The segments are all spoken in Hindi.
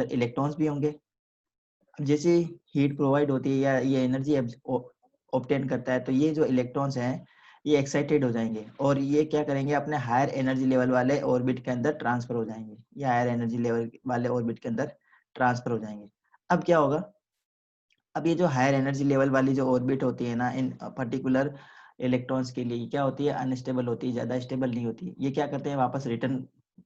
अंदर इलेक्ट्रॉन्स भी होंगे। जैसे हीट प्रोवाइड होती है या ये एनर्जी ऑब्टेन करता है, तो ये जो इलेक्ट्रॉन्स हैं ये एक्साइटेड हो जाएंगे और ये क्या करेंगे, अपने हायर एनर्जी लेवल वाले ऑर्बिट के अंदर ट्रांसफर हो जाएंगे, या हायर एनर्जी लेवल वाले ऑर्बिट के अंदर ट्रांसफर हो जाएंगे। अब क्या होगा, अब ये जो हायर एनर्जी लेवल वाली जो ऑर्बिट होती है ना, इन पर्टिकुलर इलेक्ट्रॉन्स के लिए क्या होती है, अनस्टेबल होती है, ज्यादा स्टेबल नहीं होती है। ये क्या करते हैं, वापस रिटर्न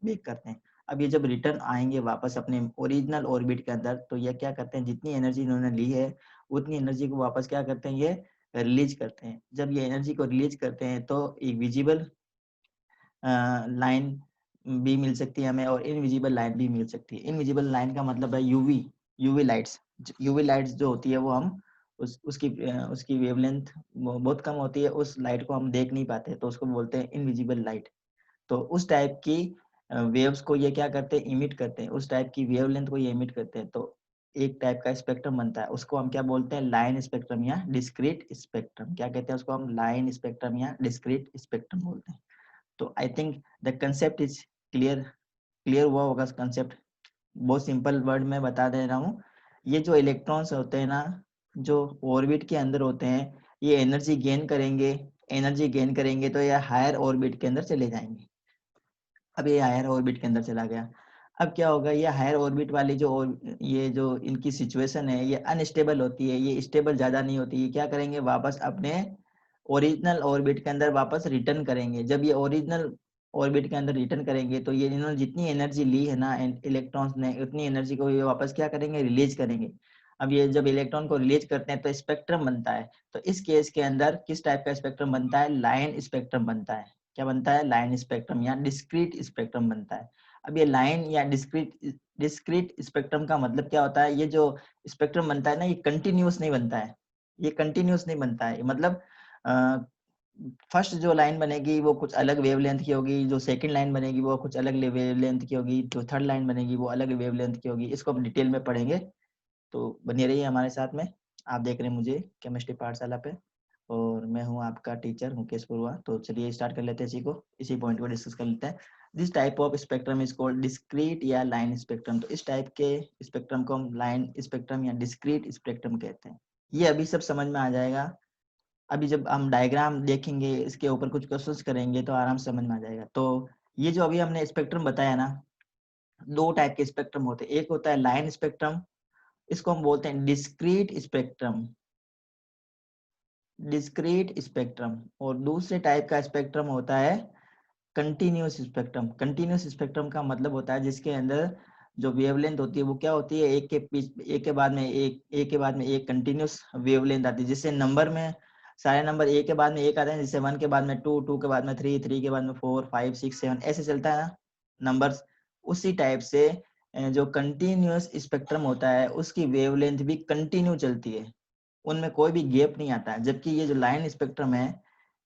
बैक करते हैं। अब ये जब रिटर्न आएंगे वापस अपने ओरिजिनल ऑर्बिट के अंदर, तो ये क्या करते हैं, जितनी एनर्जी इन्होंने ली है उतनी एनर्जी को वापस क्या करते हैं, ये रिलीज करते हैं। जब ये एनर्जी को रिलीज करते हैं तो एक विजिबल लाइन भी मिल सकती है हमें और इनविजिबल लाइन भी मिल सकती है। इनविजिबल लाइन का मतलब है यूवी लाइट्स। यूवी लाइट्स जो होती है वो हम उसकी वेवलेंथ बहुत कम होती है, उस लाइट को हम देख नहीं पाते, तो उसको बोलते हैं इनविजिबल लाइट। तो उस टाइप की वेव्स को ये क्या करते हैं, इमिट करते हैं, उस टाइप की वेवलेंथ को ये इमिट करते हैं। तो एक टाइप का स्पेक्ट्रम बनता है, उसको हम क्या बोलते हैं, लाइन स्पेक्ट्रम या डिस्क्रीट स्पेक्ट्रम। क्या कहते हैं उसको, हम लाइन स्पेक्ट्रम या डिस्क्रीट स्पेक्ट्रम बोलते हैं। तो I think the concept is clear. Clear हुआ होगा कंसेप्ट। बहुत सिंपल वर्ड में बता दे रहा हूँ। ये जो इलेक्ट्रॉन्स होते हैं ना, जो ऑर्बिट के अंदर होते हैं, ये एनर्जी गेन करेंगे। एनर्जी गेन करेंगे तो ये हायर ऑर्बिट के अंदर चले जाएंगे। अब ये हायर ऑर्बिट के अंदर चला गया। अब क्या होगा, ये हायर ऑर्बिट वाली जो ये जो इनकी सिचुएशन है ये अनस्टेबल होती है, ये स्टेबल ज्यादा नहीं होती। ये क्या करेंगे, वापस अपने ओरिजिनल ऑर्बिट के अंदर वापस रिटर्न करेंगे। जब ये ओरिजिनल ऑर्बिट के अंदर रिटर्न करेंगे तो ये इन्होंने जितनी एनर्जी ली है ना इलेक्ट्रॉन्स ने, उतनी एनर्जी को ये वापस क्या करेंगे, रिलीज करेंगे। अब ये जब इलेक्ट्रॉन को रिलीज करते हैं तो स्पेक्ट्रम बनता है। तो इस केस के अंदर किस टाइप का स्पेक्ट्रम बनता है, लाइन स्पेक्ट्रम बनता है। क्या बनता है, लाइन स्पेक्ट्रम या डिस्क्रीट स्पेक्ट्रम बनता है। अब ये लाइन या डिस्क्रीट स्पेक्ट्रम का मतलब क्या होता है, ये जो स्पेक्ट्रम बनता है ना, ये कंटिन्यूस नहीं बनता है। ये कंटिन्यूस नहीं बनता है, मतलब फर्स्ट जो लाइन बनेगी वो कुछ अलग वेवलेंथ की होगी, जो सेकंड लाइन बनेगी वो कुछ अलग वेवलेंथ की होगी, जो थर्ड लाइन बनेगी वो अलग वेवलेंथ की होगी। इसको हम डिटेल में पढ़ेंगे, तो बने रहिए हमारे साथ में। आप देख रहे हैं मुझे केमिस्ट्री पाठशाला पे, और मैं हूं आपका टीचर मुकेश पुरवा। तो चलिए स्टार्ट कर लेते हैं इसी पॉइंट को डिस्कस कर लेते हैं। This type of spectrum is called discrete या लाइन स्पेक्ट्रम। तो इस टाइप के स्पेक्ट्रम को हम लाइन स्पेक्ट्रम या डिस्क्रीट स्पेक्ट्रम कहते हैं। ये अभी सब समझ में आ जाएगा। अभी जब हम डायग्राम देखेंगे, इसके ऊपर कुछ क्वेश्चंस करेंगे तो आराम से समझ में आ जाएगा। तो ये जो अभी हमने स्पेक्ट्रम बताया ना, दो टाइप के स्पेक्ट्रम होते हैं। एक होता है लाइन स्पेक्ट्रम, इसको हम बोलते हैं डिस्क्रीट स्पेक्ट्रम, डिस्क्रीट स्पेक्ट्रम। और दूसरे टाइप का स्पेक्ट्रम होता है कंटिन्यूस स्पेक्ट्रम। कंटिन्यूस स्पेक्ट्रम का मतलब होता है जिसके अंदर जो वेवलेंथ होती है वो क्या होती है, एक के बाद में एक कंटिन्यूस वेवलेंथ आती है। जिससे नंबर में सारे नंबर एक के बाद में एक आते हैं, जैसे 1 के बाद में 2, 2 के बाद में 3, 3 के बाद में 4, 5, 6, 7 ऐसे चलता है ना नंबर्स। उसी टाइप से जो कंटिन्यूस स्पेक्ट्रम होता है उसकी वेवलेंथ भी कंटिन्यू चलती है, उनमें कोई भी गैप नहीं आता है। जबकि ये जो लाइन स्पेक्ट्रम है,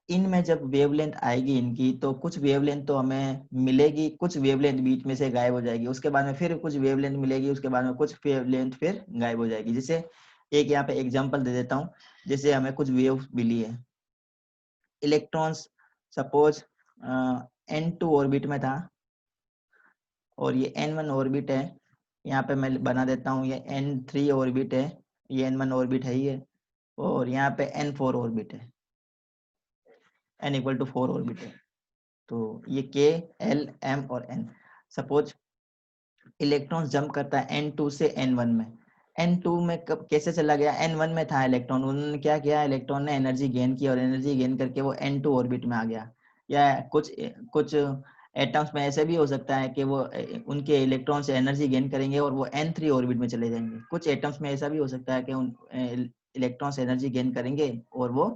इनमें जब वेवलेंथ आएगी इनकी, तो कुछ वेवलेंथ तो हमें मिलेगी, कुछ वेवलेंथ बीच में से गायब हो जाएगी, उसके बाद में फिर कुछ वेवलेंथ मिलेगी, उसके बाद में कुछ वेवलेंथ फिर गायब हो जाएगी। जैसे एक यहाँ पे एग्जांपल दे देता हूँ। जैसे हमें कुछ वेव मिली है, इलेक्ट्रॉन्स सपोज n2 ऑर्बिट में था और ये n1 ऑर्बिट है। यहाँ पे मैं बना देता हूँ, ये n3 ऑर्बिट है, ये n1 ऑर्बिट है ही है, और यहाँ पे n4 ऑर्बिट है, n इक्वल टू 4 ऑर्बिट है। तो ये K, L, M और N। सपोज इलेक्ट्रॉन जंप करता है N2 से N1 में। N2 में कब कैसे चला गया, N1 में था इलेक्ट्रॉन, उन्होंने क्या किया, इलेक्ट्रॉन ने एनर्जी गेन की और एनर्जी गेन करके वो N2 ऑर्बिट में आ गया। या कुछ कुछ एटम्स में ऐसे भी हो सकता है कि वो उनके इलेक्ट्रॉन से एनर्जी गेन करेंगे और वो N3 ऑर्बिट में चले जाएंगे। कुछ एटम्स में ऐसा भी हो सकता है कि उन इलेक्ट्रॉन से एनर्जी गेन करेंगे और वो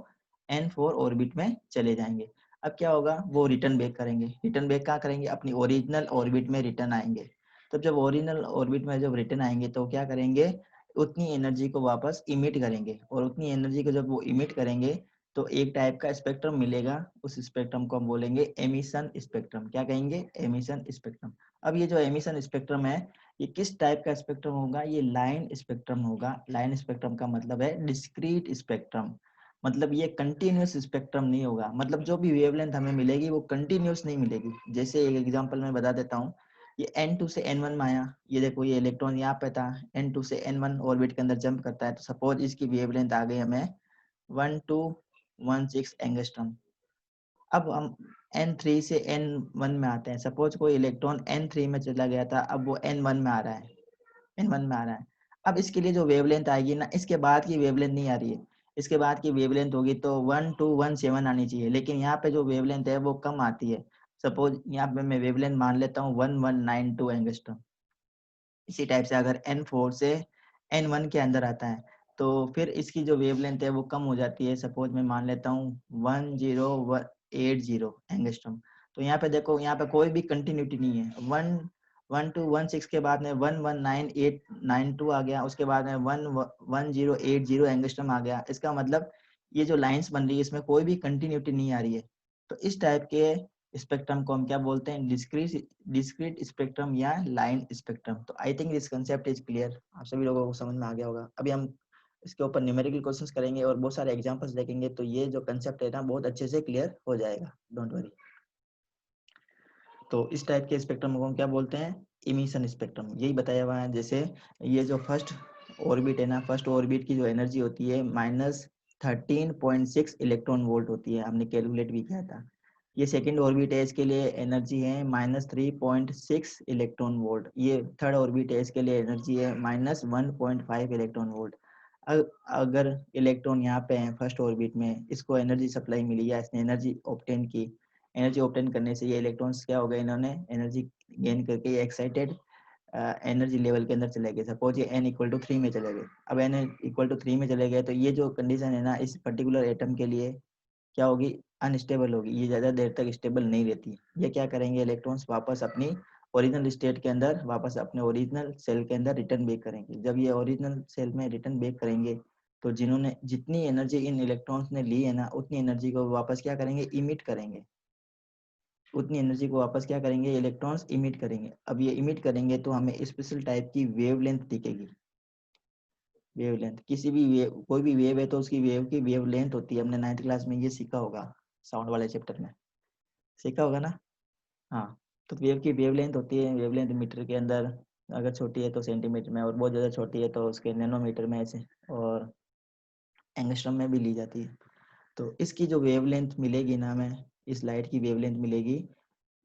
N4 ऑर्बिट में चले जाएंगे। अब क्या होगा, वो रिटर्न बैक करेंगे। रिटर्न बैक कहाँ करेंगे, अपनी ओरिजिनल ऑर्बिट में रिटर्न आएंगे। तब जब ओरिजिनल ऑर्बिट में जब रिटर्न आएंगे तो क्या करेंगे, उतनी एनर्जी को वापस इमिट करेंगे, और उतनी एनर्जी को जब वो इमिट करेंगे तो एक टाइप का स्पेक्ट्रम मिलेगा। उस स्पेक्ट्रम को हम बोलेंगे एमिशन स्पेक्ट्रम। क्या कहेंगे, एमिशन स्पेक्ट्रम। अब ये जो एमिशन स्पेक्ट्रम है, ये किस टाइप का स्पेक्ट्रम होगा, ये लाइन स्पेक्ट्रम होगा। लाइन स्पेक्ट्रम का मतलब है डिस्क्रीट स्पेक्ट्रम, मतलब ये कंटिन्यूस स्पेक्ट्रम नहीं होगा। मतलब जो भी वेवलेंथ हमें मिलेगी वो कंटिन्यूस नहीं मिलेगी। जैसे एक एग्जांपल मैं बता देता हूँ, ये n2 से n1 में आया, ये देखो ये इलेक्ट्रॉन यहाँ पे था, n2 से n1 ऑर्बिट के अंदर जंप करता है, तो सपोज इसकी वेवलेंथ आ गई हमें 1216 एंगस्ट्रॉम। अब हम n3 से n1 में आते हैं, सपोज कोई इलेक्ट्रॉन n3 में चला गया था, अब वो n1 में आ रहा है, n1 में आ रहा है। अब इसके लिए जो वेवलेंथ आएगी ना, इसके बाद की वेवलेंथ नहीं आ रही है, इसके बाद की वेवलेंथ होगी तो 1217 आनी चाहिए, लेकिन यहाँ पे जो वेवलेंथ है वो कम आती है। सपोज यहाँ पे मैं वेवलेंथ मान लेता हूँ 1192 एंगस्ट्रॉम। इसी टाइप से अगर n4 से n1 के अंदर आता है तो फिर इसकी जो वेवलेंथ है वो कम हो जाती है, सपोज मैं मान लेता हूँ 1080 एंगस्ट्रॉम। तो यहाँ पे देखो, यहाँ पे कोई भी कंटिन्यूटी नहीं है, 1216 के बाद में 119892 आ गया, उसके बाद में 1080 एंगस्ट्रॉम आ गया। इसका मतलब ये जो लाइंस बन रही है इसमें कोई भी कंटिन्यूटी नहीं आ रही है। तो इस टाइप के स्पेक्ट्रम को हम क्या बोलते हैं, डिस्क्रीट स्पेक्ट्रम या लाइन स्पेक्ट्रम। तो I think this concept is clear, आप सभी लोगों को समझ में आ गया होगा। अभी हम इसके ऊपर न्यूमेरिकल क्वेश्चंस करेंगे और बहुत सारे एग्जांपल्स देखेंगे, तो ये जो कंसेप्ट है ना बहुत अच्छे से क्लियर हो जाएगा, डोंट वरी। तो इस टाइप के स्पेक्ट्रम को हम क्या बोलते हैं, इमिशन स्पेक्ट्रम, यही बताया हुआ है। जैसे ये जो फर्स्ट ऑर्बिट है ना, फर्स्ट ऑर्बिट की जो एनर्जी होती है -13.6 इलेक्ट्रॉन वोल्ट होती है, हमने कैलकुलेट भी किया था। ये सेकंड ऑर्बिट है, इसके लिए एनर्जी है -3.6 इलेक्ट्रॉन वोल्ट। ये थर्ड ऑर्बिट है, इसके लिए एनर्जी है -1.5 इलेक्ट्रॉन वोल्ट। अगर इलेक्ट्रॉन यहाँ पे है फर्स्ट ऑर्बिट में, इसको एनर्जी सप्लाई मिली या इसने एनर्जी ऑब्टेन की, एनर्जी ऑब्टेन करने से ये इलेक्ट्रॉन्स क्या हो गए, इन्होंने एनर्जी गेन करके ये एक्साइटेड एनर्जी लेवल के अंदर चले गए। सपोज ये n=3 में चले गए। अब n=3 में चले गए तो ये जो कंडीशन है ना इस पर्टिकुलर एटम के लिए क्या होगी, अनस्टेबल होगी, ये ज्यादा देर तक स्टेबल नहीं रहती। ये क्या करेंगे, इलेक्ट्रॉन्स वापस अपनी ओरिजिनल स्टेट के अंदर, वापस अपने ओरिजिनल सेल के अंदर रिटर्न बैक करेंगे। जब ये ओरिजिनल सेल में रिटर्न बैक करेंगे तो जिन्होंने जितनी एनर्जी इन इलेक्ट्रॉन्स ने ली है ना, उतनी एनर्जी को वापस क्या करेंगे, इमिट करेंगे। उतनी एनर्जी को वापस क्या करेंगे, इलेक्ट्रॉन्स इमिट करेंगे। अब ये इमिट करेंगे तो हमें स्पेशल टाइप की वेवलेंथ दिखेगी। वेवलेंथ किसी भी वेव, कोई भी वेव है तो उसकी वेव की वेवलेंथ होती है, हमने 9th क्लास में ये सीखा होगा, साउंड वाले चैप्टर में सीखा होगा ना। हाँ, तो वेव की वेवलेंथ होती है, वेवलेंथ मीटर के अंदर, अगर छोटी है तो सेंटीमीटर में, और बहुत ज़्यादा छोटी है तो उसके नैनोमीटर में ऐसे, और एंगस्ट्रॉम में भी ली जाती है। तो इसकी जो वेवलेंथ मिलेगी ना हमें, इस लाइट की वेवलेंथ मिलेगी,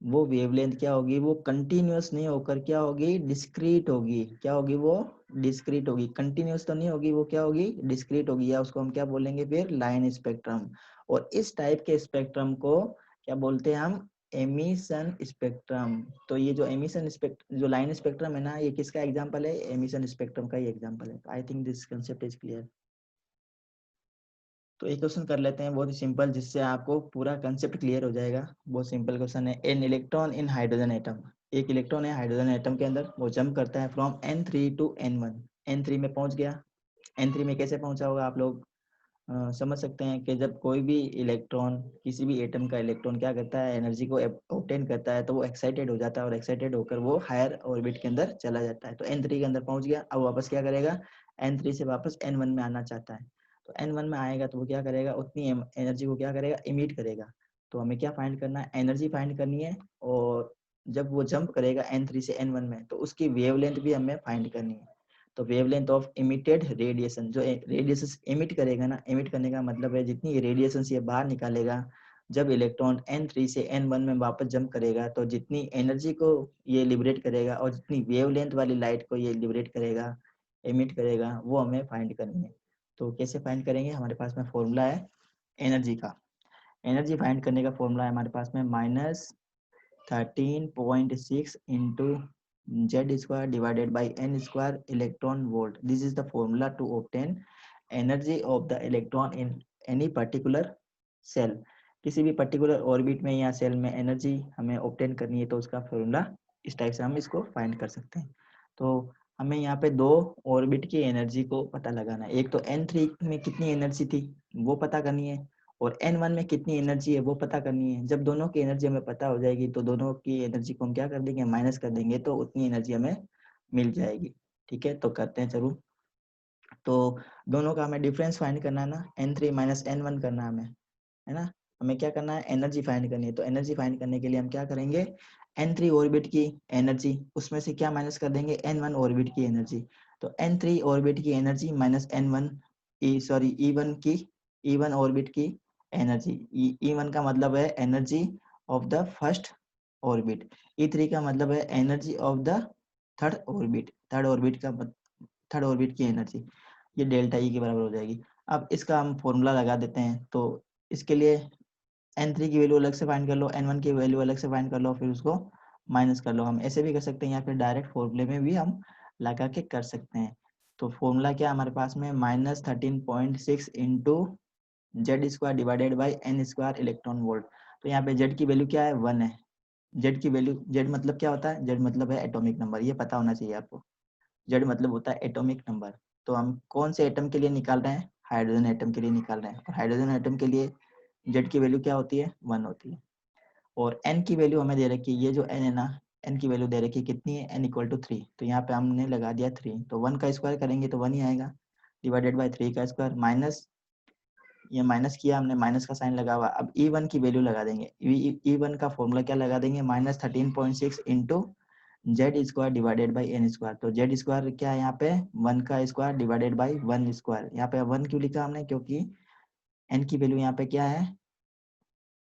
वो वेवलेंथ क्या होगी, वो कंटिन्यूअस नहीं होकर क्या होगी, डिस्क्रीट होगी। क्या होगी वो, डिस्क्रीट होगी, कंटिन्यूअस तो नहीं होगी, वो क्या होगी, डिस्क्रीट होगी, या उसको हम क्या बोलेंगे फिर, लाइन स्पेक्ट्रम। और इस टाइप के स्पेक्ट्रम को क्या बोलते हैं हम, एमिशन स्पेक्ट्रम। तो ये जो एमिशन स्पेक्ट्रम, जो लाइन स्पेक्ट्रम है ना, ये किसका एग्जांपल है, एमिशन स्पेक्ट्रम का ही एग्जांपल है। I think this concept is clear. तो एक क्वेश्चन कर लेते हैं बहुत ही सिंपल, जिससे आपको पूरा कंसेप्ट क्लियर हो जाएगा। बहुत सिंपल क्वेश्चन है, an electron in hydrogen atom. एक इलेक्ट्रॉन है हाइड्रोजन एटम के अंदर, वो जंप करता है from n3 to n1। n3 में पहुंच गया। n3 में कैसे पहुंचा होगा आप लोग समझ सकते हैं कि जब कोई भी इलेक्ट्रॉन, किसी भी एटम का इलेक्ट्रॉन क्या करता है, एनर्जी को ऑब्टेन करता है, तो वो एक्साइटेड हो जाता है, और एक्साइटेड होकर वो हायर ऑर्बिट के अंदर चला जाता है। तो n3 के अंदर पहुंच गया, अब वापस क्या करेगा, n3 से वापस n1 में आना चाहता है। तो n1 में आएगा तो वो क्या करेगा, उतनी एनर्जी को क्या करेगा, इमिट करेगा। तो हमें क्या फाइंड करना है, एनर्जी फाइंड करनी है। और जब वो जंप करेगा n3 से n1 में, तो उसकी वेवलेंथ भी हमें फाइंड करनी है। तो वेवलेंथ ऑफ इमिटेड रेडिएशन, जो रेडिएशन इमिट करेगा ना, इमिट करने का मतलब है जितनी रेडिएशन ये बाहर निकालेगा, जब इलेक्ट्रॉन n3 से n1 में वापस जंप करेगा, तो जितनी एनर्जी को ये लिबरेट करेगा और जितनी वेवलेंथ वाली लाइट को ये लिबरेट करेगा, इमिट करेगा, वो हमें फाइंड करनी है। तो कैसे फाइंड करेंगे, हमारे पास में फॉर्मूला है एनर्जी का। एनर्जी फाइंड करने का फॉर्मूला है हमारे पास में -13.6 into z² divided by n² electron volt. This is the formula to obtain energy of the electron in any particular cell. किसी भी पर्टिकुलर ऑर्बिट में या सेल में एनर्जी हमें ऑब्टेन करनी है, तो उसका फॉर्मूला इस टाइप से हम इसको फाइंड कर सकते हैं। तो हमें यहाँ पे दो ऑर्बिट की एनर्जी को पता लगाना है। एक तो n3 में कितनी एनर्जी थी वो पता करनी है, और n1 में कितनी एनर्जी है वो पता करनी है। जब दोनों की एनर्जी हमें पता हो जाएगी तो दोनों की एनर्जी को हम क्या कर देंगे, माइनस कर देंगे, तो उतनी एनर्जी हमें मिल जाएगी। ठीक है, तो करते हैं जरूर। तो दोनों का हमें डिफरेंस फाइंड करना है ना, n3 माइनस n1 करना है हमें, है ना। हमें क्या करना है, एनर्जी फाइंड करनी है। तो एनर्जी फाइंड करने के लिए हम क्या करेंगे, n3 ऑर्बिट की एनर्जी, उसमें से क्या माइनस कर देंगे, n1 ऑर्बिट की एनर्जी। तो n3 ऑर्बिट की energy minus n1 E1 orbit की एनर्जी। E1 का मतलब है energy of the first orbit, E3 का मतलब है energy of the third orbit की एनर्जी। ये डेल्टा E के बराबर हो जाएगी। अब इसका हम फॉर्मूला लगा देते हैं। तो इसके लिए n3 की वैल्यू अलग से फाइंड कर लो, n1 की वैल्यू अलग से फाइंड कर लो, फिर उसको माइनस कर लो। हम ऐसे भी कर सकते हैं या फिर डायरेक्ट फॉर्मूले में भी हम लगा के कर सकते हैं। तो फॉर्मूला क्या हमारे पास में, -13.6 into Z square divided by N square electron volt. तो यहाँ पे जेड की वैल्यू क्या है, 1 है। जेड की वैल्यू, जेड मतलब क्या होता है, जेड मतलब है एटॉमिक नंबर, ये पता होना चाहिए आपको। जेड मतलब होता है एटॉमिक नंबर। तो हम कौन से एटम के लिए निकाल रहे हैं, हाइड्रोजन एटम के लिए निकाल रहे हैं। और हाइड्रोजन एटम के लिए जेड की वैल्यू क्या होती है, 1 होती है। और एन की वैल्यू हमें दे रखी है, ये जो एन है ना, एन की वैल्यू दे रखी है कितनी है, एन इक्वल टू 3। तो यहाँ पे हमने लगा दिया 3, तो 1 का स्क्वायर करेंगे तो 1 ही आएगा, डिवाइडेड बाई 3 का स्क्वायर, माइनस, ये माइनस किया हमने, माइनस का साइन लगा हुआ। अब E1 की वैल्यू लगा देंगे। E1 का फॉर्मूला क्या लगा देंगे, -13.6 into Z square divided by N square. तो जेड स्क्वायर क्या है यहाँ पे, 1 का स्क्वायर डिवाइडेड बाई 1 स्क्वायर। यहाँ पे 1 क्यों लिखा हमने, क्योंकि एन की वैल्यू यहाँ पे क्या है,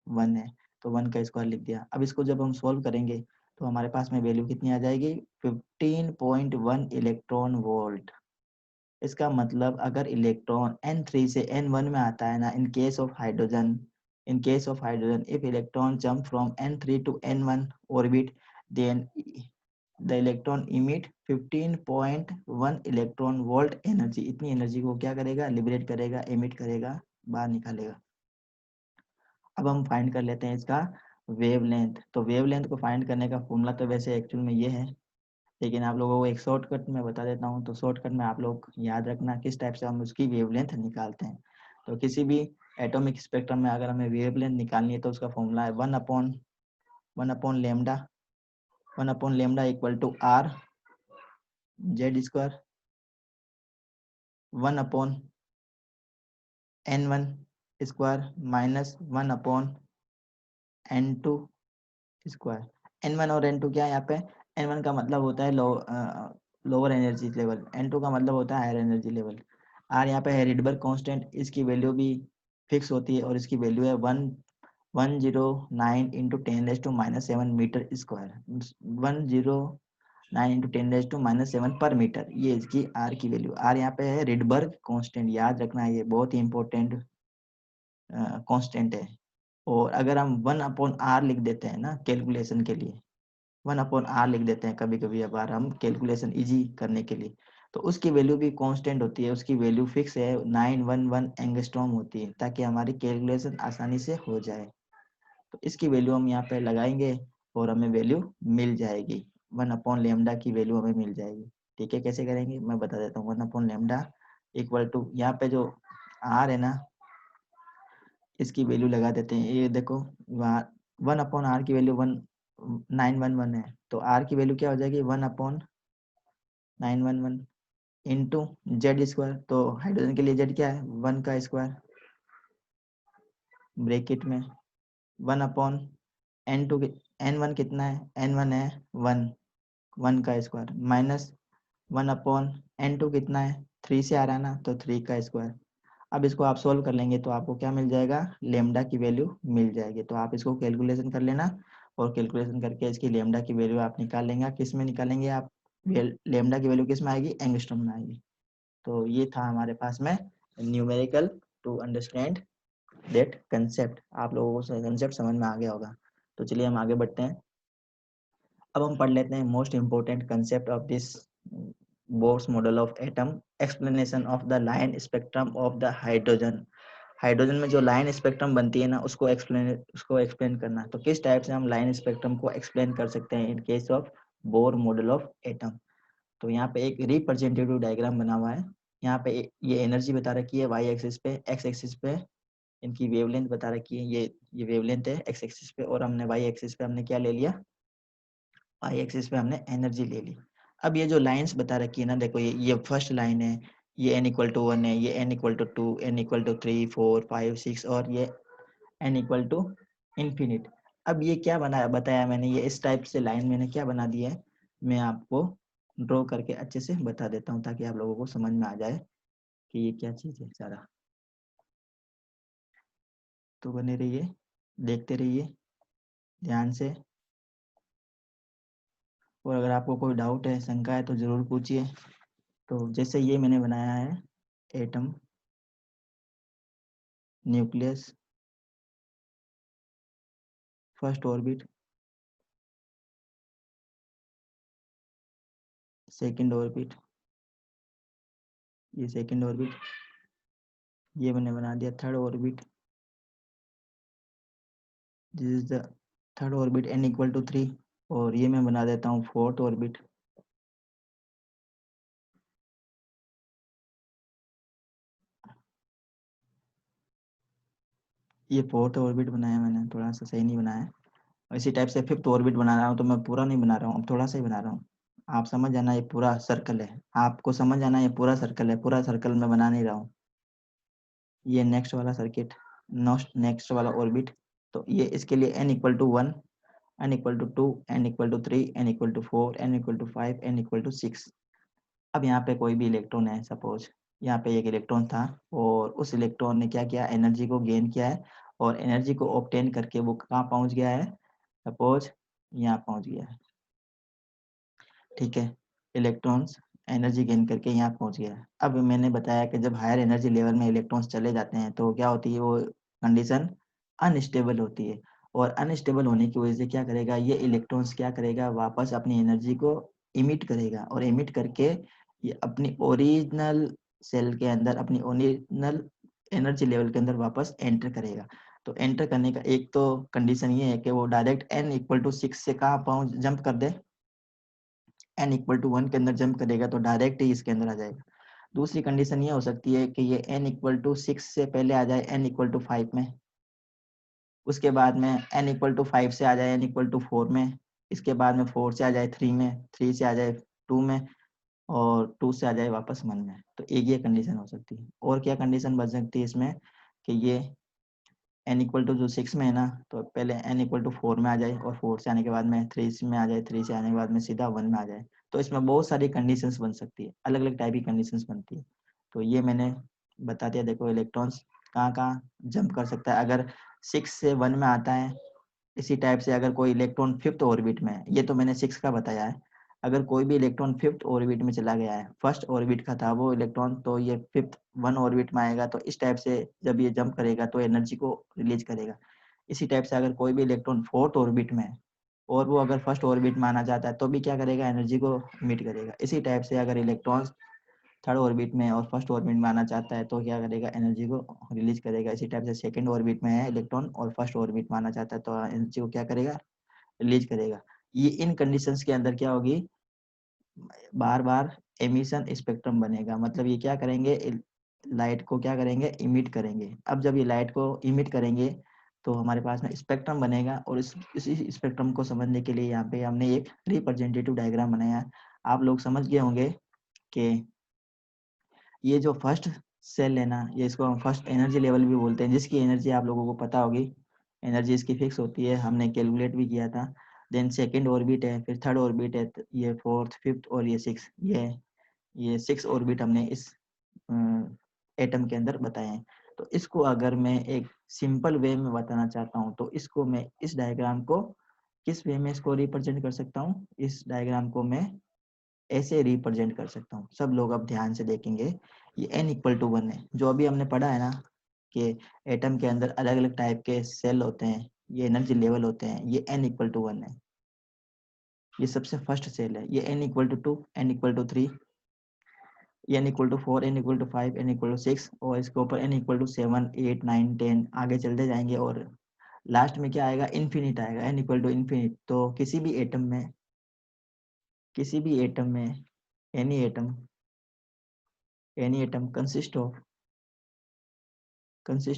1 है, तो 1 का स्क्वायर लिख दिया। अब इसको जब हम सोल्व करेंगे तो हमारे पास में वैल्यू कितनी आ जाएगी, 15.1 इलेक्ट्रॉन वोल्ट। इसका मतलब अगर इलेक्ट्रॉन n3 से n1 में आता है ना, in case of hydrogen if electron jump from n3 to n1 orbit, then the electron emit 15.1 electron volt energy. इतनी एनर्जी को क्या करेगा, लिबरेट करेगा, एमिट करेगा, बाहर निकालेगा। अब हम फाइंड कर लेते हैं इसका वेवलेंथ। तो वेवलेंथ को फाइंड करने का फॉर्मूला तो वैसे एक्चुअल में ये है, लेकिन आप लोगों को एक शॉर्टकट में बता देता हूँ। तो शॉर्टकट में आप लोग याद रखना किस टाइप से हम उसकी वेवलेंथ निकालते हैं। तो किसी भी एटॉमिक स्पेक्ट्रम में अगर हमें वेवलेंथ निकालनी है तो उसका फॉर्मूला है 1/λ equal to R Z square 1/n1 square minus 1/n2 square. n1 और n2 क्या है यहाँ पे, n1 का मतलब होता है लोअर एनर्जी लेवल, n2 का मतलब होता है हायर एनर्जी लेवल। आर यहाँ पे है रिडबर्ग कांस्टेंट, इसकी वैल्यू भी फिक्स होती है और इसकी वैल्यू है 109 इंटू 10⁻⁻7 मीटर स्क्वायर, 109 इंटू 10⁻⁻7 पर मीटर। ये इसकी आर की वैल्यू, आर यहाँ पे है रिडबर्ग कांस्टेंट, याद रखना है, ये बहुत ही इंपॉर्टेंट कांस्टेंट है। और अगर हम 1/r लिख देते हैं ना कैलकुलेशन के लिए, 1/r लिख देते हैं कभी कभी अबार हम कैलकुलेशन इजी करने के लिए, तो उसकी वैल्यू भी कांस्टेंट होती है, उसकी वैल्यू फिक्स है 911 एंगस्ट्रॉम होती है, ताकि हमारी कैलकुलेशन आसानी से हो जाए। तो इसकी वैल्यू हम यहाँ पे लगाएंगे और हमें वैल्यू मिल जाएगी, 1/λ की वैल्यू हमें मिल जाएगी। ठीक है, कैसे करेंगे मैं बता देता हूँ। 1/λ इक्वल टू, यहाँ पे जो आर है ना, इसकी वैल्यू लगा देते हैं। ये देखो, 1/r की वैल्यू 911 है, तो आर की वैल्यू क्या हो जाएगी, 1/911 इंटू जेड स्क्वायर। तो हाइड्रोजन के लिए जेड क्या है, 1 का स्क्वायर ब्रैकेट में 1/n2, n1 कितना है, n1 है 1 का स्क्वायर माइनस 1/n2 कितना है, 3 से आ रहा है ना, तो 3 का स्क्वायर। अब इसको आप सोल्व कर लेंगे तो आपको क्या मिल जाएगा, लेमडा की वैल्यू मिल जाएगी। तो आप इसको कैलकुलेशन कर लेना और कैलकुलेशन करके इसकी लेमडा की वैल्यू आप निकाल लेंगे। किस में निकालेंगे आप, लेमडा की वैल्यू किस में आएगी, एंगस्ट्रॉम में आएगी। तो ये था हमारे पास में numerical to understand that concept. आप लोगों को कंसेप्ट समझ में आ गया होगा। तो चलिए हम आगे बढ़ते हैं। अब हम पढ़ लेते हैं most important concept of this Bohr's model of atom, explanation of the line spectrum of the hydrogen. Hydrogen में जो लाइन स्पेक्ट्रम बनती है ना, उसको एक्सप्लेन करना। तो किस टाइप से हम लाइन स्पेक्ट्रम को एक्सप्लेन कर सकते हैं in case of Bohr model of atom. तो यहाँ पे एक रिप्रेजेंटेटिव डायग्राम बना हुआ है। यहाँ पे ये एनर्जी बता रखी है वाई एक्सिस पे, एक्स एक्सिस पे इनकी वेवलेंथ बता रखी है, ये वेवलेंथ है एक्स एक्सिस पे, और हमने वाई एक्सिस पे हमने क्या ले लिया, वाई एक्सिस पे हमने एनर्जी ले ली। अब ये जो लाइंस बता रखी है ना, देखो ये फर्स्ट लाइन है, ये n=1 है, ये n=2, n=3, 4, 5, 6 और ये n=इंफिनिट। अब ये क्या बताया मैंने, ये इस टाइप से लाइन मैंने क्या बना दी है, मैं आपको ड्रॉ करके अच्छे से बता देता हूँ ताकि आप लोगों को समझ में आ जाए कि ये क्या चीज़ है सारा। तो बने रहिए, देखते रहिए ध्यान से, और अगर आपको कोई डाउट है, शंका है तो ज़रूर पूछिए। तो जैसे ये मैंने बनाया है atom, nucleus, first orbit, second orbit, ये सेकंड ऑर्बिट, ये मैंने बना दिया third orbit, this is the third orbit n equal to 3, और ये मैं बना देता हूँ फोर्थ ऑर्बिट। ये फोर्थ ऑर्बिट बनाया मैंने, थोड़ा सा सही नहीं बनाया। इसी टाइप से फिफ्थ ऑर्बिट बना रहा हूँ, तो मैं पूरा नहीं बना रहा हूँ, अब थोड़ा सा ही बना रहा हूँ। आप समझ जाना ये पूरा सर्कल है, आपको समझ आना ये पूरा सर्कल है, पूरा सर्कल मैं बना नहीं रहा हूँ। ये नेक्स्ट वाला सर्किट, नेक्स्ट वाला ऑर्बिट, तो ये इसके लिए n equal to 1, n equal to 2, n equal to 3, n equal to 4, n equal to 5, n equal to 6। अब यहाँ पे कोई भी इलेक्ट्रॉन है, सपोज यहाँ पे एक इलेक्ट्रॉन था, और उस इलेक्ट्रॉन ने क्या किया, एनर्जी को गेन किया है, और एनर्जी को ऑब्टेन करके वो कहाँ पहुँच गया है, सपोज यहाँ पहुँच गया है। ठीक है, इलेक्ट्रॉन्स एनर्जी गेन करके यहाँ पहुँच गया है। अब मैंने बताया कि जब हायर एनर्जी लेवल में इलेक्ट्रॉन्स चले जाते हैं तो क्या होती है, वो कंडीशन अनस्टेबल होती है, और अनस्टेबल होने की वजह से क्या करेगा, ये इलेक्ट्रॉन्स क्या करेगा, वापस अपनी एनर्जी को इमिट करेगा, और इमिट करके ये अपनी ओरिजिनल सेल के अंदर, अपनी ओरिजिनल एनर्जी लेवल के अंदर वापस एंटर करेगा। तो एंटर करने का एक तो कंडीशन ये है कि वो डायरेक्ट n इक्वल टू 6 से कहाँ पहुँच जंप कर दे, n इक्वल टू 1 के अंदर जंप करेगा तो डायरेक्ट ही इसके अंदर आ जाएगा। दूसरी कंडीशन ये हो सकती है कि ये n इक्वल टू 6 से पहले आ जाए n इक्वल टू 5 में, उसके बाद में n इक्वल टू 5 से आ जाए n इक्वल टू 4 में, इसके बाद में 4 से आ जाए 3 में, 3 से आ जाए 2 में, और 2 से आ जाए वापस 1 में। तो एक ये कंडीशन हो सकती है। और क्या कंडीशन बन सकती है इसमें, कि ये n इक्वल टू जो 6 में है ना, तो पहले n इक्वल टू 4 में आ जाए, और 4 से आने के बाद में 3 में आ जाए, 3 से आने के बाद में सीधा 1 में आ जाए। तो इसमें बहुत सारी कंडीशंस बन सकती है, अलग अलग टाइप की कंडीशंस बनती है। तो ये मैंने बता दिया। देखो इलेक्ट्रॉन्स कहाँ कहाँ जंप कर सकता है, अगर 6 से 1 में आता है। इसी टाइप से अगर कोई इलेक्ट्रॉन फिफ्थ ऑर्बिट में है, ये तो मैंने 6 का बताया है, अगर कोई भी इलेक्ट्रॉन फिफ्थ ऑर्बिट में चला गया है, फर्स्ट ऑर्बिट का था वो इलेक्ट्रॉन, तो ये फिफ्थ 1 ऑर्बिट में आएगा, तो इस टाइप से जब ये जंप करेगा तो एनर्जी को रिलीज करेगा। इसी टाइप से अगर कोई भी इलेक्ट्रॉन फोर्थ ऑर्बिट में है, और वो अगर फर्स्ट ऑर्बिट में आना चाहता है, तो भी क्या करेगा, एनर्जी को मीट करेगा। इसी टाइप से अगर इलेक्ट्रॉन थर्ड ऑर्बिट में और फर्स्ट ऑर्बिट में आना चाहता है, तो क्या करेगा, एनर्जी को रिलीज करेगा। इसी टाइप से सेकंड ऑर्बिट में है इलेक्ट्रॉन और फर्स्ट ऑर्बिट में आना चाहता है, तो एनर्जी को क्या करेगा, रिलीज करेगा। ये इन कंडीशंस के अंदर क्या होगी, बार बार एमिशन स्पेक्ट्रम बनेगा। मतलब ये क्या करेंगे, लाइट को क्या करेंगे, इमिट करेंगे। अब जब ये लाइट को इमिट करेंगे तो हमारे पास में स्पेक्ट्रम बनेगा, और इसी स्पेक्ट्रम को समझने के लिए यहाँ पे हमने एक रिप्रेजेंटेटिव डायग्राम बनाया है। आप लोग समझ गए होंगे कि ये जो फर्स्ट सेल है ना, ये इसको हम फर्स्ट एनर्जी लेवल भी बोलते हैं, जिसकी एनर्जी आप लोगों को पता होगी, एनर्जी इसकी फिक्स होती है, हमने कैलकुलेट भी किया था। देन सेकंड ऑर्बिट है, फिर थर्ड ऑर्बिट है, ये फोर्थ, फिफ्थ और ये सिक्स, ये 6 ऑर्बिट हमने इस एटम के अंदर बताए हैं। तो इसको अगर मैं एक सिंपल वे में बताना चाहता हूँ, तो इसको मैं इस डायग्राम को किस वे में इसको रिप्रेजेंट कर सकता हूँ, इस डायग्राम को मैं ऐसे रिप्रेजेंट कर सकता हूँ। सब लोग अब ध्यान से देखेंगे, ये n इक्वल टू 1 है, जो अभी हमने पढ़ा है ना, कि एटम के अंदर अलग अलग टाइप के सेल होते हैं, ये एनर्जी लेवल होते हैं, ये n इक्वल टू 1 है, ये सबसे फर्स्ट सेल है। ये n equal to 2, n equal to 3, n equal to 4, n equal to 5, n equal to 6, और इसके ऊपर n इक्वल टू 7, 8, 9, 10 आगे चलते जाएंगे, और लास्ट में क्या आएगा, इन्फिनिट आएगा, n इक्वल टू इन्फिनिट। तो किसी भी एटम में any atom consist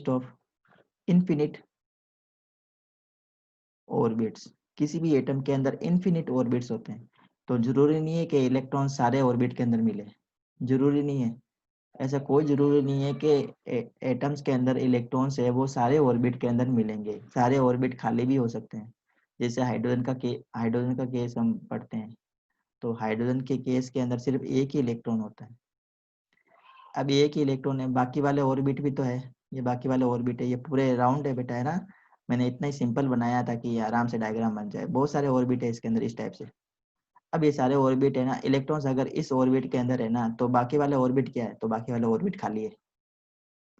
of infinite orbits. किसी भी एटम के अंदर इन्फिनिट ऑर्बिट्स होते हैं। तो जरूरी नहीं है कि इलेक्ट्रॉन सारे ऑर्बिट के अंदर मिले, जरूरी नहीं है। ऐसा कोई ज़रूरी नहीं है कि एटम्स के अंदर इलेक्ट्रॉन्स है वो सारे ऑर्बिट के अंदर मिलेंगे, सारे ऑर्बिट खाली भी हो सकते हैं। जैसे हाइड्रोजन का केस हम पढ़ते हैं, तो हाइड्रोजन के केस के अंदर सिर्फ एक ही इलेक्ट्रॉन होता है। अब एक ही इलेक्ट्रॉन है, बाकी वाले ऑर्बिट भी तो है, ये बाकी वाले ऑर्बिट है, ये पूरे राउंड है बेटा, है ना। मैंने इतना ही सिंपल बनाया था कि आराम से डायग्राम बन जाए। बहुत सारे ऑर्बिट है इसके अंदर इस टाइप से। अब ये सारे ऑर्बिट है ना, इलेक्ट्रॉन्स अगर इस ऑर्बिट के अंदर है ना, तो बाकी वाले ऑर्बिट क्या है, तो बाकी वाले ऑर्बिट खाली है।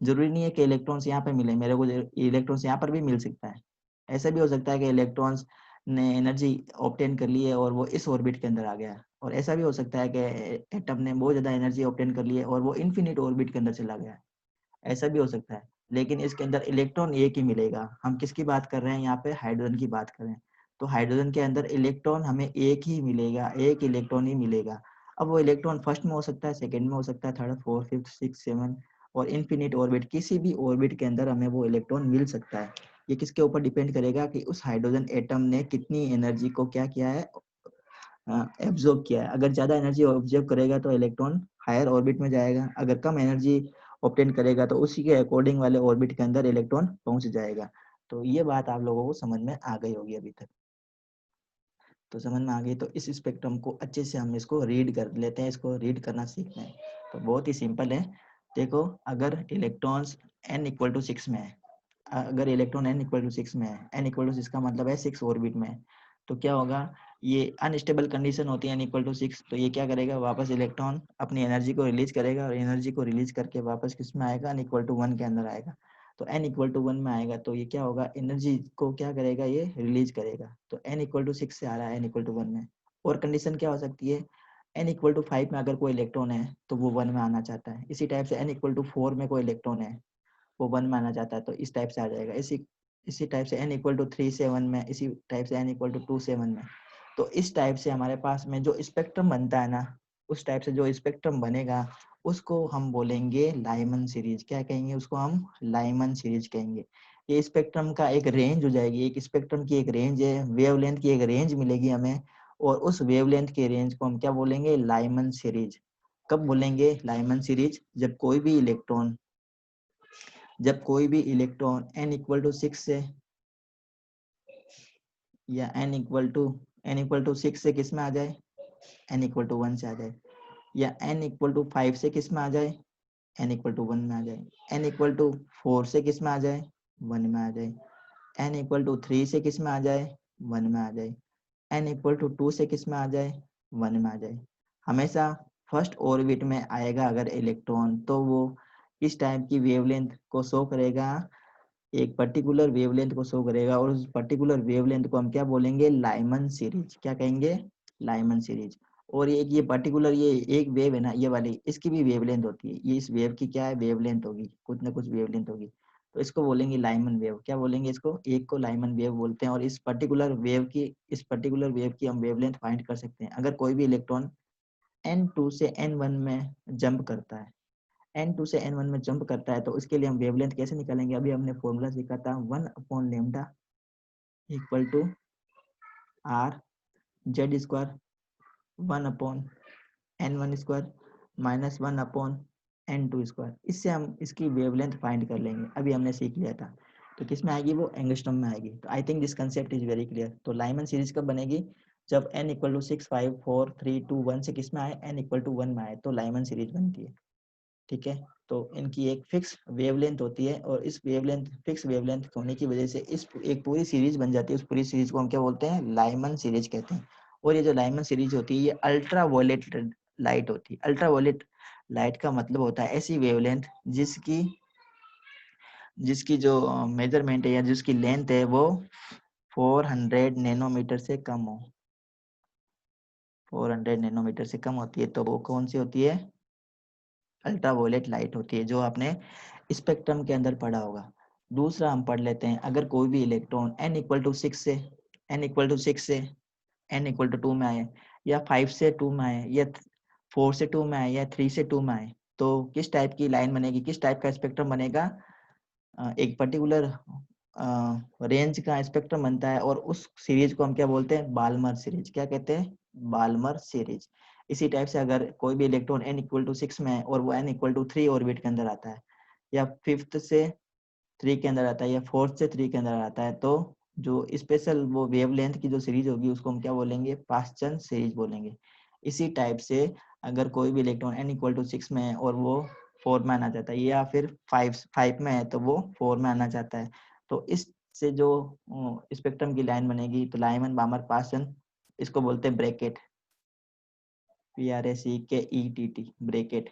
जरूरी नहीं है कि इलेक्ट्रॉन्स यहाँ पे मिले, मेरे को इलेक्ट्रॉन्स यहाँ पर भी मिल सकता है। ऐसा भी हो सकता है कि इलेक्ट्रॉन्स ने एनर्जी ऑब्टेन कर ली है और वो इस ऑर्बिट के अंदर आ गया, और ऐसा भी हो सकता है कि एटम ने बहुत ज्यादा एनर्जी ऑब्टेन कर ली है और वो इन्फिनिट ऑर्बिट के अंदर चला गया। ऐसा भी हो सकता है, लेकिन इसके अंदर इलेक्ट्रॉन एक ही मिलेगा। हम किसकी बात कर रहे हैं यहाँ पे, हाइड्रोजन की बात कर रहे हैं। तो हाइड्रोजन के अंदर इलेक्ट्रॉन हमें एक ही मिलेगा, एक इलेक्ट्रॉन ही मिलेगा। अब वो इलेक्ट्रॉन फर्स्ट में हो सकता है, सेकंड में हो सकता है, third, fourth, fifth, six, seven, और इन्फिनिट ऑर्बिट, किसी भी ऑर्बिट के अंदर हमें वो इलेक्ट्रॉन मिल सकता है। ये किसके ऊपर डिपेंड करेगा कि उस हाइड्रोजन एटम ने कितनी एनर्जी को क्या किया है, एब्जॉर्ब किया है। अगर ज्यादा एनर्जी ऑब्जर्व करेगा तो इलेक्ट्रॉन हायर ऑर्बिट में जाएगा, अगर कम एनर्जी ऑब्टेन करेगा तो उसी के अकॉर्डिंग वाले ऑर्बिट के अंदर इलेक्ट्रॉन पहुंच जाएगा। तो ये बात आप लोगों को समझ में आ गई होगी अभी तक। तो समझ में आ गई, तो इस स्पेक्ट्रम को अच्छे से हम इसको रीड कर लेते हैं, इसको रीड करना सीखते हैं। तो बहुत ही सिंपल है। देखो, अगर इलेक्ट्रॉन्स n इक्वल टू 6 में है, अगर इलेक्ट्रॉन n इक्वल टू 6 में है, n इक्वल टू 6 का मतलब है 6 ऑर्बिट में है, तो क्या होगा, ये अनस्टेबल कंडीशन होती है n इक्वल टू 6, तो ये क्या करेगा, वापस इलेक्ट्रॉन अपनी एनर्जी को रिलीज करेगा, और एनर्जी को रिलीज करके वापस किस में आएगा, n इक्वल टू 1 के अंदर आएगा। तो n इक्वल टू 1 में आएगा तो ये क्या होगा, एनर्जी को क्या करेगा, ये रिलीज करेगा। तो n इक्वल टू 6 से आ रहा है n इक्वल टू 1 में। और कंडीशन क्या हो सकती है, n इक्वल टू 5 में अगर कोई इलेक्ट्रॉन है तो वो 1 में आना चाहता है। इसी टाइप से n इक्वल टू 4 में कोई इलेक्ट्रॉन है, वो 1 में आना चाहता है, तो इस टाइप से आ जाएगा। इसी इसी टाइप से n इक्वल टू 3 से 1 में, इसी टाइप से n इक्वल टू 2 से 1 में। तो इस टाइप से हमारे पास में जो स्पेक्ट्रम बनता है ना, उस टाइप से जो स्पेक्ट्रम बनेगा उसको हम बोलेंगे लाइमन सीरीज। क्या कहेंगे उसको, हम लाइमन सीरीज कहेंगे। ये स्पेक्ट्रम का एक रेंज हो जाएगी, एक स्पेक्ट्रम की एक रेंज है, वेवलेंथ की एक रेंज मिलेगी हमें, और उस वेवलेंथ के रेंज को हम क्या बोलेंगे, लाइमन सीरीज। कब बोलेंगे लाइमन सीरीज, जब कोई भी इलेक्ट्रॉन n इक्वल टू 6 से, या n इक्वल टू 6 से किस में आ जाए, n इक्वल टू 1 से आ जाए, या n इक्वल टू 5 से किस में आ जाए, n इक्वल टू 1 में आ जाए, n इक्वल टू 4 से किस में आ जाए, 1 में आ जाए, n इक्वल टू 3 से किस में आ जाए, 1 में आ जाए, n इक्वल टू 2 से किस में आ जाए, 1 में आ जाए। हमेशा फर्स्ट ऑर्बिट में आएगा अगर इलेक्ट्रॉन, तो वो किस टाइप की वेवलेंथ को शो करेगा, एक पर्टिकुलर वेवलेंथ को शो करेगा, और उस पर्टिकुलर वेवलेंथ को हम क्या बोलेंगे, लाइमन सीरीज। क्या कहेंगे, लाइमन सीरीज। और ये पर्टिकुलर ये एक वेव है ना, ये वाली, इसकी भी वेवलेंथ होती है, ये इस वेव की क्या है, वेवलेंथ होगी, कुछ ना कुछ वेवलेंथ होगी, तो इसको बोलेंगे लाइमन वेव। क्या बोलेंगे इसको, एक को लाइमन वेव बोलते हैं। और इस पर्टिकुलर वेव की हम वेवलेंथ फाइंड कर सकते हैं अगर कोई भी इलेक्ट्रॉन n2 से n1 में जंप करता है, n2 से n1 में जंप करता है, तो उसके लिए हम वेवलेंथ कैसे निकालेंगे, अभी हमने फॉर्मूला सीखा था, 1/λ equal to R Z square, 1/n1 square minus 1/n2 square. इससे हम इसकी वेवलेंथ फाइंड कर लेंगे, अभी हमने सीख लिया था। तो किस में आएगी, वो एंगस्ट्रॉम में आएगी। तो I think this concept is very clear. तो लाइमन सीरीज कब बनेगी, जब n इक्वल टू 6, 5, 4, 3, 2, 1 से किस में आए, n इक्वल टू 1 में आए, तो लाइमन सीरीज बनती है। ठीक है, तो इनकी एक फिक्स वेवलेंथ होती है, और इस फिक्स वेवलेंथ होने की वजह से इस एक पूरी सीरीज बन जाती है। उस पूरी सीरीज को हम क्या बोलते हैं, लाइमन सीरीज कहते हैं। और ये जो लाइमन सीरीज होती है, ये अल्ट्रा वायलेट लाइट होती है। अल्ट्रा वायलेट लाइट का मतलब होता है ऐसी वेवलेंथ जिसकी जिसकी जो मेजरमेंट है या जिसकी लेंथ है वो 400 नैनोमीटर से कम हो, 400 नैनोमीटर से कम होती है, तो वो कौन सी होती है, अल्ट्रावायलेट लाइट होती है, जो आपने स्पेक्ट्रम के अंदर पढ़ा होगा। दूसरा हम पढ़ लेते हैं, अगर कोई भी इलेक्ट्रॉन n इक्वल टू 6 से n इक्वल टू 6 से n इक्वल टू 2 में आए, या 5 से 2 में आए, या 4 से 2 में आए, या 3 से 2 में आए, तो किस टाइप की लाइन बनेगी, किस टाइप का स्पेक्ट्रम बनेगा, एक पर्टिकुलर रेंज का स्पेक्ट्रम बनता है, और उस सीरीज को हम क्या बोलते हैं, बाल्मर सीरीज। क्या कहते हैं, बाल्मर सीरीज। इसी टाइप से अगर कोई भी इलेक्ट्रॉन n इक्वल टू 6 में है और वो n इक्वल टू 3 ऑर्बिट के अंदर आता है, या 5th से 3 के अंदर आता है, या 4th से 3 के अंदर आता है, तो जो स्पेशल वो वेवलेंथ की जो सीरीज होगी उसको हम क्या बोलेंगे, पासचंद सीरीज बोलेंगे। इसी टाइप से अगर कोई भी इलेक्ट्रॉन n इक्वल टू 6 में है और वो 4 में आना चाहता है, या फिर 5 में है तो वो 4 में आना चाहता है, तो इससे जो स्पेक्ट्रम की लाइन बनेगी, तो लाइमन बामर पासचंद, इसको बोलते हैं ब्रैकेट, PRACKETT, ब्रैकेट।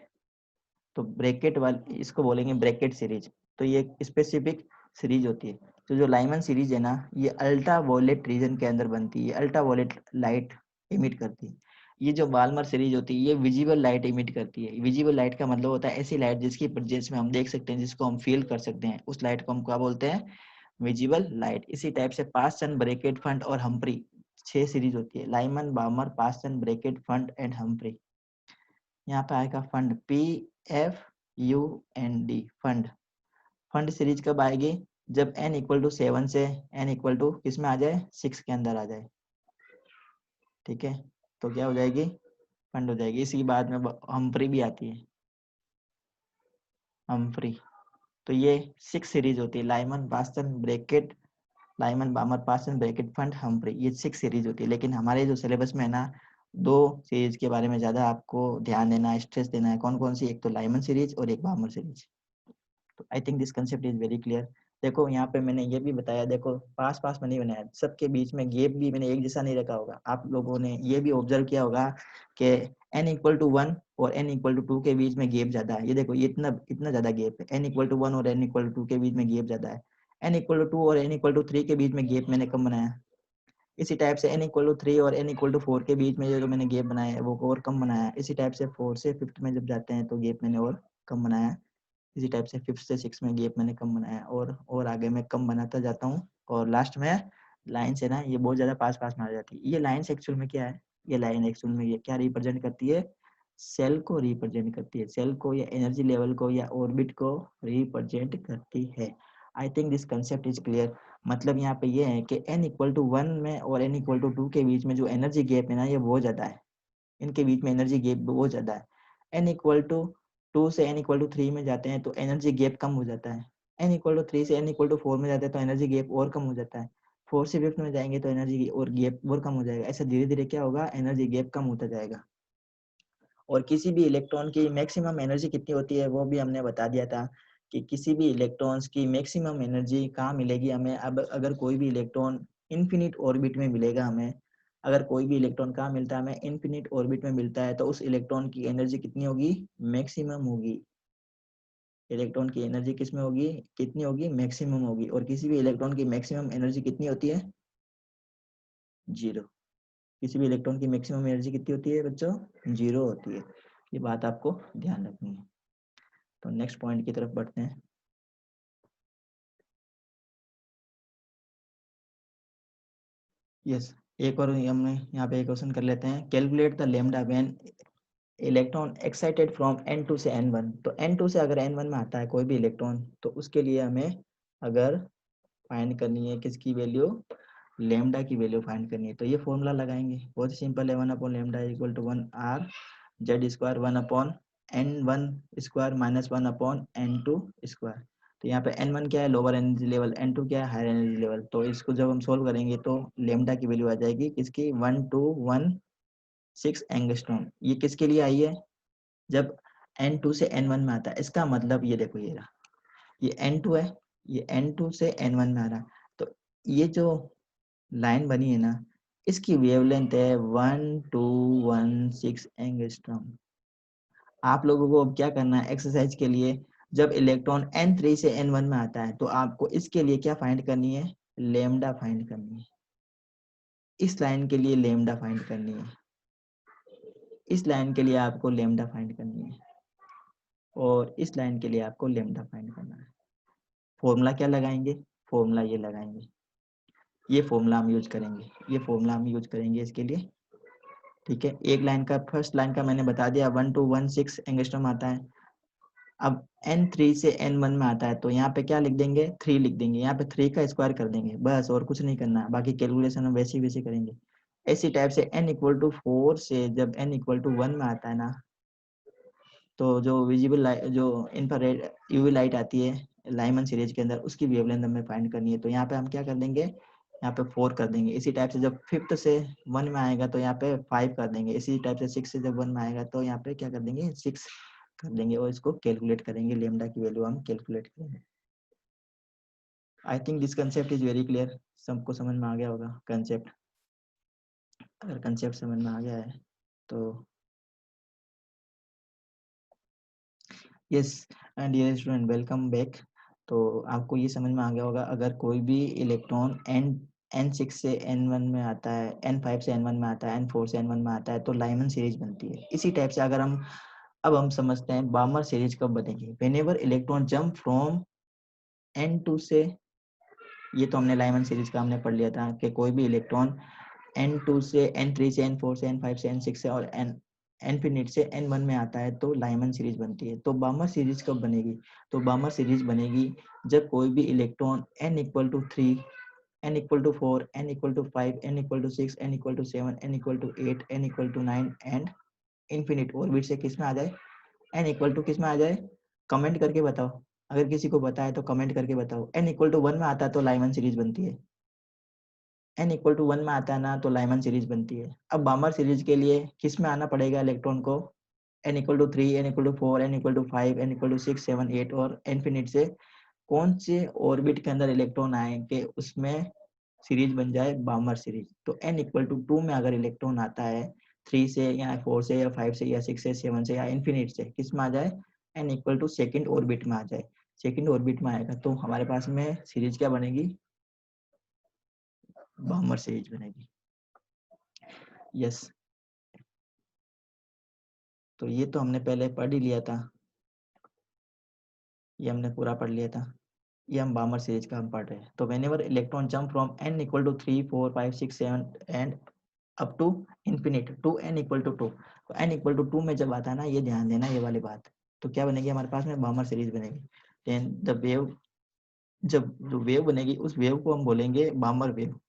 तो ब्रैकेट वाली इसको बोलेंगे ब्रैकेट सीरीज। तो ये स्पेसिफिक सीरीज होती है। तो जो लाइमन सीरीज है ना, ये अल्ट्रा वॉयलेट रीजन के अंदर बनती है, अल्ट्रा वॉयलेट लाइट इमिट करती है। ये जो बाल्मर सीरीज होती है ये विजिबल लाइट इमिट करती है। विजिबल लाइट का मतलब होता है ऐसी लाइट जिसकी प्रेजेंस में हम देख सकते हैं, जिसको हम फील कर सकते हैं, उस लाइट को हम क्या बोलते हैं, विजिबल लाइट। इसी टाइप से पासचंद, ब्रैकेट, फंड और हम्फ्री 6 सीरीज होती है, Lyman, Balmer, Paschen, Brackett, Pfund and Humphrey. यहाँ पे आएगा Pfund, PFUND, Pfund. Pfund series कब आएगी, जब n इक्वल टू 7 से n इक्वल टू किस में आ जाए, 6 के अंदर आ जाए। ठीक है, तो क्या हो जाएगी, फंड हो जाएगी। इसी बाद में हम्फ्री भी आती है, हम्फ्री। तो ये 6 सीरीज होती है, Lyman, Paschen, bracket, Lyman, बामर, Paschen, bracket, fund, Humphry, ये 6 सीरीज होती है। लेकिन हमारे जो सिलेबस में है ना, 2 सीरीज के बारे में ज्यादा आपको ध्यान देना है, स्ट्रेस देना है। कौन कौन सी, एक तो लाइमन सीरीज और एक बामर सीरीज। तो I think this concept is very clear. देखो यहाँ पे मैंने ये भी बताया, देखो पास पास में नहीं बनाया, सबके बीच में गैप भी मैंने एक जैसा नहीं रखा होगा। आप लोगों ने ये भी ऑब्जर्व किया होगा कि n इक्वल टू 1 और n इक्वल टू 2 के बीच में गैप ज्यादा है। ये देखो, ये इतना इतना ज्यादा गैप है, n इक्वल टू 1 और n इक्वल टू 2 के बीच में गैप ज्यादा है। n इक्वल टू 2 और n इक्वल टू 3 के बीच में गैप मैंने कम बनाया। इसी टाइप से n इक्वल टू 3 और n इक्वल टू 4 के बीच में जो मैंने गैप बनाया है वो और कम बनाया। इसी टाइप से 4 से 5th में जब जाते हैं तो गैप मैंने और कम बनाया। इसी टाइप से 5th से 6 में गैप मैंने कम बनाया, और आगे मैं कम बनाता जाता हूँ। और लास्ट में लाइन से ना, ये बहुत ज्यादा पास पास में आ जाती है। ये लाइन एक्चुअल में क्या है, ये लाइन एक्चुअल में ये क्या रिप्रेजेंट करती है, सेल को रिप्रेजेंट करती है, सेल को या एनर्जी लेवल को या ऑर्बिट को रिप्रेजेंट करती है। I think this concept is clear. मतलब यहाँ पे ये है कि n इक्वल टू 1 में और n इक्वल टू 2 के बीच में जो एनर्जी गैप है ना, ये बहुत ज्यादा है। इनके बीच में एनर्जी गैप बहुत ज्यादा है। n इक्वल टू 2 से n इक्वल टू 3 में जाते हैं तो एनर्जी गैप कम हो जाता है। n इक्वल टू 3 से n इक्वल टू 4 में जाते हैं तो एनर्जी गैप और कम हो जाता है। 4 से 5th में जाएंगे तो एनर्जी और गैप और कम हो जाएगा। ऐसा धीरे धीरे क्या होगा, एनर्जी गैप कम होता जाएगा। और किसी भी इलेक्ट्रॉन की मैक्सिमम एनर्जी कितनी होती है वो भी हमने बता दिया था, कि किसी भी इलेक्ट्रॉन्स की मैक्सिमम एनर्जी कहाँ मिलेगी हमें। अब अगर कोई भी इलेक्ट्रॉन इन्फिनिट ऑर्बिट में मिलेगा हमें, अगर कोई भी इलेक्ट्रॉन कहाँ मिलता है हमें, इन्फिनिट ऑर्बिट में मिलता है, तो उस इलेक्ट्रॉन की एनर्जी कितनी होगी, मैक्सिमम होगी। इलेक्ट्रॉन की एनर्जी किसमें होगी, कितनी होगी, मैक्सिमम होगी। और किसी भी इलेक्ट्रॉन की मैक्सिमम एनर्जी कितनी होती है, 0। किसी भी इलेक्ट्रॉन की मैक्सिमम एनर्जी कितनी होती है बच्चों, 0 होती है। ये बात आपको ध्यान रखनी है। तो नेक्स्ट पॉइंट की तरफ बढ़ते हैं। यस, एक और हमने यहाँ पे एक क्वेश्चन कर लेते हैं। Calculate the lambda when electron excited from n2 से n1। तो n2 से अगर n1 में आता है कोई भी इलेक्ट्रॉन, तो उसके लिए हमें अगर फाइंड करनी है किसकी वैल्यू, लेमडा की वैल्यू फाइंड करनी है, तो ये फॉर्मूला लगाएंगे। बहुत ही सिंपल है, 1 upon lambda equal to 1 r Z square 1 upon n1 square minus 1 upon n2 square. तो यहाँ पे n1 क्या है, लोअर एनर्जी लेवल, n2 क्या है, हायर एनर्जी लेवल। तो इसको जब हम सोल्व करेंगे तो लेमडा की वैल्यू आ जाएगी किसकी, 1216 एंगस्ट्रॉम। ये किसके लिए आई है, जब n2 से n1 में आता है। इसका मतलब ये देखो, ये रहा, ये n2 है, ये n2 से n1 में आ रहा है। तो ये जो लाइन बनी है ना, इसकी वेवलेंथ है 1216 एंगस्ट्रॉम। आप लोगों को अब क्या करना है एक्सरसाइज के लिए, जब इलेक्ट्रॉन n3 से n1 में आता है तो आपको इसके लिए क्या फाइंड करनी है, लेमडा फाइंड करनी है। इस लाइन के लिए लेमडा फाइंड करनी है, इस लाइन के लिए आपको लेमडा फाइंड करनी है, और इस लाइन के लिए आपको लेमडा फाइंड करना है। फॉर्मूला क्या लगाएंगे, फॉर्मूला ये लगाएंगे, ये फॉर्मूला हम यूज करेंगे, ये फॉर्मूला हम यूज करेंगे इसके लिए। ठीक है, एक लाइन का, फर्स्ट लाइन का मैंने बता दिया, 1216 एंगस्ट्रॉम आता है। अब n3 से n1 में आता है तो यहाँ पे क्या लिख देंगे, 3 लिख देंगे। यहाँ पे 3 का स्क्वायर कर देंगे बस, और कुछ नहीं करना, बाकी कैलकुलेशन हम वैसे ही वैसे करेंगे। इसी टाइप से n इक्वल टू 4 से जब n इक्वल टू 1 में आता है ना, तो जो विजिबल लाइट, जो इंफ्रारेड यूवी लाइट आती है लाइमन सीरीज के अंदर, उसकी वेवलेंथ हमें फाइंड करनी है। तो यहाँ पे हम क्या कर देंगे, यहाँ पे 4 कर देंगे। इसी टाइप से जब 5th से 1 में आएगा तो यहाँ पे 5 कर देंगे। इसी टाइप से 6 से जब 1 में आएगा तो यहाँ पे क्या कर देंगे, 6 कर देंगे और इसको कैलकुलेट करेंगे, लेमडा की वैल्यू हम कैलकुलेट करेंगे। I think this concept is very clear, सबको समझ में आ गया होगा कंसेप्ट। अगर कंसेप्ट समझ में आ गया है तो yes and dear student, welcome back. तो आपको ये समझ में आ गया होगा, अगर कोई भी इलेक्ट्रॉन n6 से n1 में आता है, n5 से n1 में आता है, n4 से n1 में आता है तो लाइमन सीरीज बनती है। इसी टाइप से अगर हम अब हम समझते हैं बामर सीरीज कब बनेगी। Whenever electron jump from n2 से, ये तो हमने लाइमन सीरीज का हमने पढ़ लिया था कि कोई भी इलेक्ट्रॉन n2 से n3 से n4 से n5 से n6 से और इनफिनिट से n1 में आता है तो लाइमन सीरीज बनती है। तो बामर सीरीज कब बनेगी, तो बामर सीरीज बनेगी जब कोई भी electron n equal to 3, n equal to 4, n equal to 5, n equal to 6, n equal to 7, n equal to 8, n equal to 9 and infinite orbit से किस में आ जाए, n इक्वल टू किस में आ जाए। कमेंट करके बताओ, अगर किसी को बताए तो कमेंट करके बताओ। n इक्वल टू 1 में आता है तो लाइमन सीरीज बनती है, n इक्वल टू 1 में आता है ना तो लाइमन सीरीज बनती है। अब बामर सीरीज के लिए किस में आना पड़ेगा इलेक्ट्रॉन को, n equal to 3, n equal to 4, n equal to 5, n equal to 6, 7, 8 और इनफिनिट से कौन से ऑर्बिट के अंदर इलेक्ट्रॉन आए कि उसमें सीरीज बन जाए बामर सीरीज। तो n इक्वल टू 2 में अगर इलेक्ट्रॉन आता है 3 से या 4 से या 5 से या 6 से 7 से या इनफिनिट से, किस में आ जाए, n equal to second orbit में आ जाए। सेकेंड ऑर्बिट में आएगा तो हमारे पास में सीरीज क्या बनेगी, बामर सीरीज बनेगी। यस, तो ये तो हमने पहले पढ़ ही लिया था, ये हमने पूरा पढ़ लिया था। ये हम बामर सीरीज का हम पढ़ रहे हैं। तो whenever electron jump from n equal to 3, 4, 5, 6, 7 and up to infinite to n equal to 2, तो n इक्वल टू 2 में जब आता है ना, ये ध्यान देना ये वाली बात, तो क्या बनेगी हमारे पास में, बामर सीरीज बनेगी। देन द वेव, जब जो वेव बनेगी उस वेव को हम बोलेंगे बामर वेव,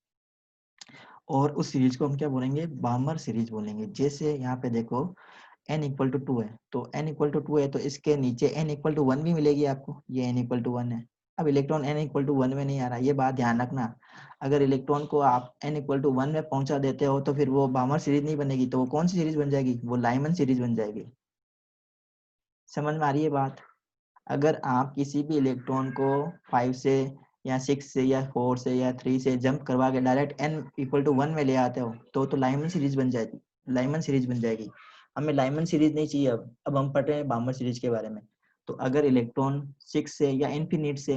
और उस सीरीज को हम क्या बोलेंगे, बामर सीरीज बोलेंगे। जैसे यहाँ पे देखो n इक्वल टू 2 है, तो n इक्वल टू 2 है तो इसके नीचे n इक्वल टू 1 भी मिलेगी आपको, ये n इक्वल टू 1 है। अब इलेक्ट्रॉन n इक्वल टू 1 में नहीं आ रहा, ये बात ध्यान रखना। अगर इलेक्ट्रॉन को आप n इक्वल टू 1 में पहुंचा देते हो तो फिर वो बामर सीरीज नहीं बनेगी, तो वो कौन सी सीरीज बन जाएगी, वो लाइमन सीरीज बन जाएगी। समझ में आ रही है बात। अगर आप किसी भी इलेक्ट्रॉन को 5 से या 6 से या 4 से या 3 से जंप करवा के डायरेक्ट n इक्वल टू 1 में ले आते हो तो लाइमन सीरीज बन जाएगी, लाइमन सीरीज बन जाएगी। हमें लाइमन सीरीज नहीं चाहिए। अब हम पढ़ रहे हैं बामर सीरीज के बारे में। तो अगर इलेक्ट्रॉन 6 से या इनफिनिट से